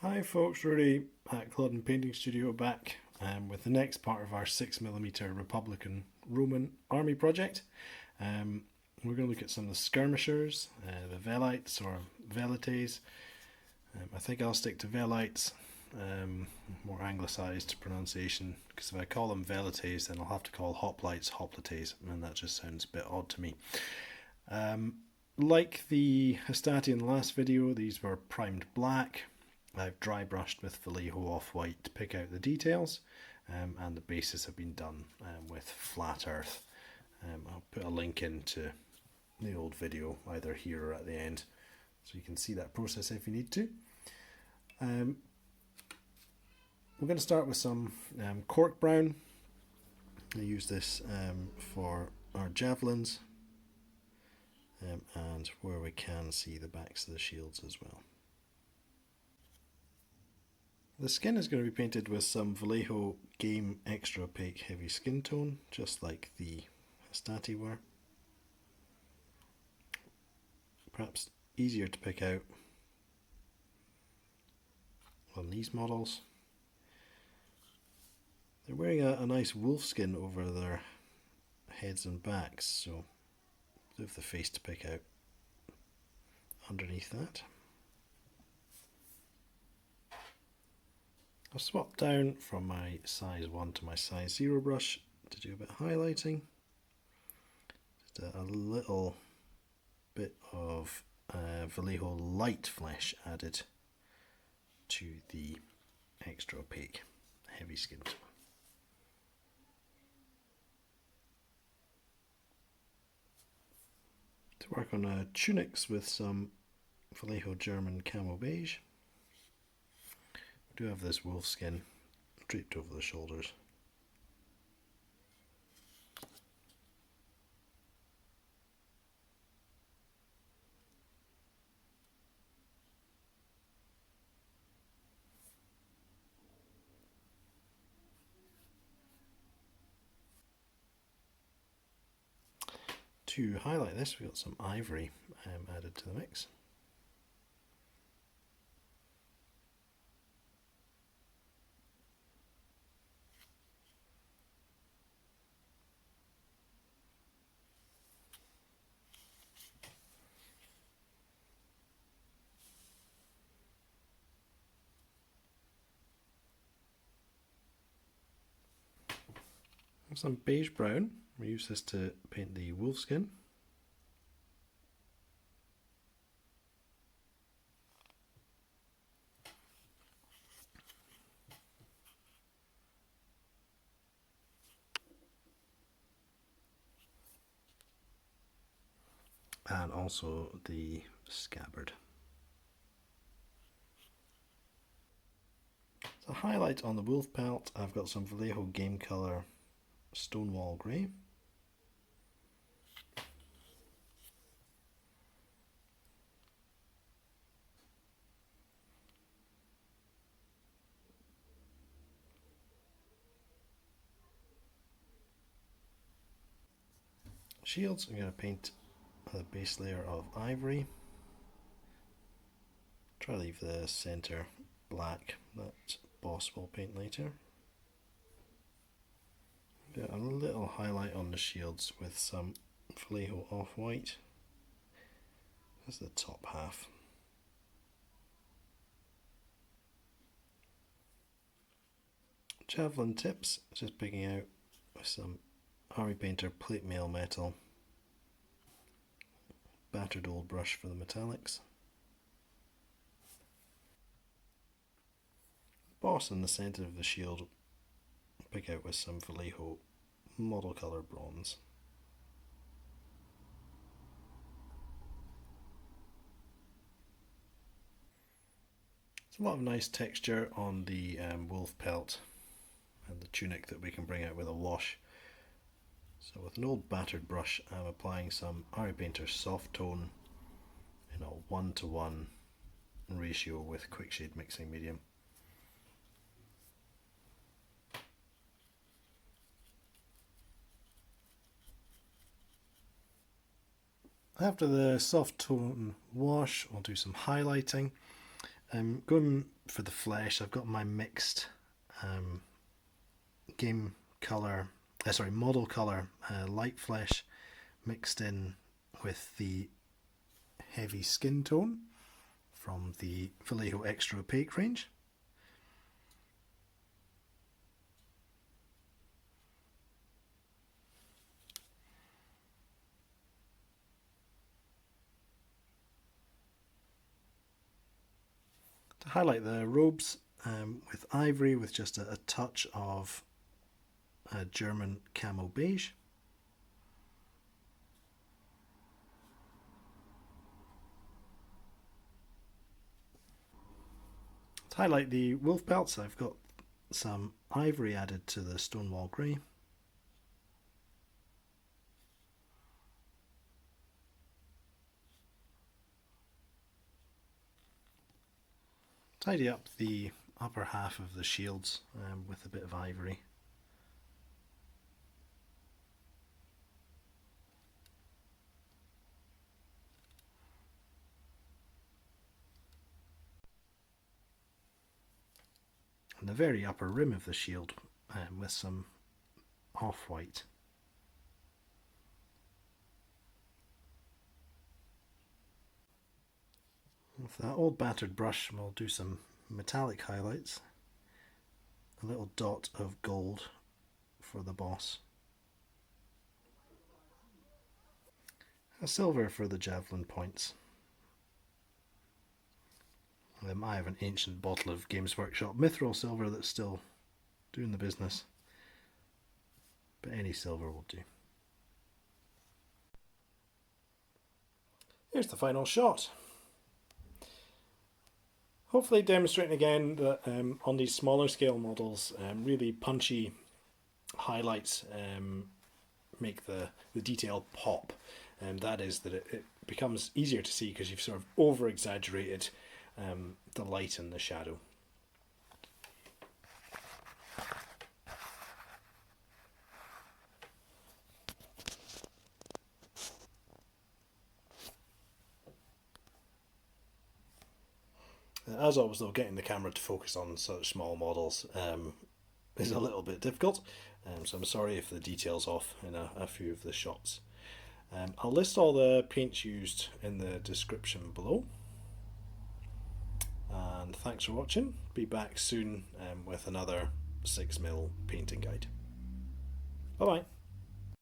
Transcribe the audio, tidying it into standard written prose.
Hi folks, Rudy at Claude Painting Studio back with the next part of our 6mm Republican Roman army project. We're going to look at some of the skirmishers, the Velites or Velites. I think I'll stick to Velites, more anglicised pronunciation, because if I call them Velites then I'll have to call hoplites hoplites, and that just sounds a bit odd to me. Like the Hastati in the last video, these were primed black. I've dry brushed with Vallejo off-white to pick out the details, and the bases have been done with flat earth. I'll put a link into the old video either here or at the end, so you can see that process if you need to. We're going to start with some cork brown. I use this for our javelins, and where we can see the backs of the shields as well. The skin is going to be painted with some Vallejo Game Extra Opaque Heavy Skintone, just like the Hastati were. Perhaps easier to pick out on these models. They're wearing a nice wolf skin over their heads and backs, so they have the face to pick out underneath that. I've swapped down from my size 1 to my size 0 brush to do a bit of highlighting. Just a little bit of Vallejo light flesh added to the extra opaque heavy skin tone. To work on tunics with some Vallejo German Camo Beige. We do have this wolf skin draped over the shoulders. To highlight this, we've got some ivory added to the mix. Some beige brown. We use this to paint the wolf skin. And also the scabbard. To highlight on the wolf pelt, I've got some Vallejo Game Colour Stonewall Grey. Shields, I'm going to paint a base layer of ivory. Try to leave the centre black, that boss will paint later. Get a little highlight on the shields with some Vallejo off-white as the top half. Javelin tips, just picking out with some Army Painter Plate Mail Metal. Battered old brush for the metallics. Boss in the centre of the shield, pick out with some Vallejo Model Colour Bronze. There's a lot of nice texture on the wolf pelt and the tunic that we can bring out with a wash. So with an old battered brush, I'm applying some Army Painter Soft Tone in a 1:1 ratio with Quickshade mixing medium. After the soft tone wash, I'll do some highlighting. Going for the flesh, I've got my mixed model colour light flesh mixed in with the heavy skin tone from the Vallejo Extra Opaque range. To highlight the robes, with Ivory with just a touch of German Camo Beige. To highlight the wolf belts, I've got some Ivory added to the Stonewall grey. Tidy up the upper half of the shields with a bit of Ivory. And the very upper rim of the shield with some off-white. With that old battered brush, we'll do some metallic highlights. A little dot of gold for the boss. A silver for the javelin points. I have an ancient bottle of Games Workshop Mithril silver that's still doing the business, but any silver will do. Here's the final shot. Hopefully demonstrating again that on these smaller scale models, really punchy highlights make the detail pop. That is that it becomes easier to see because you've sort of over exaggerated the light and the shadow. As always though, getting the camera to focus on such small models is a little bit difficult, so I'm sorry if the detail's off in a few of the shots. I'll list all the paints used in the description below, and thanks for watching. Be back soon with another 6mm painting guide. Bye bye.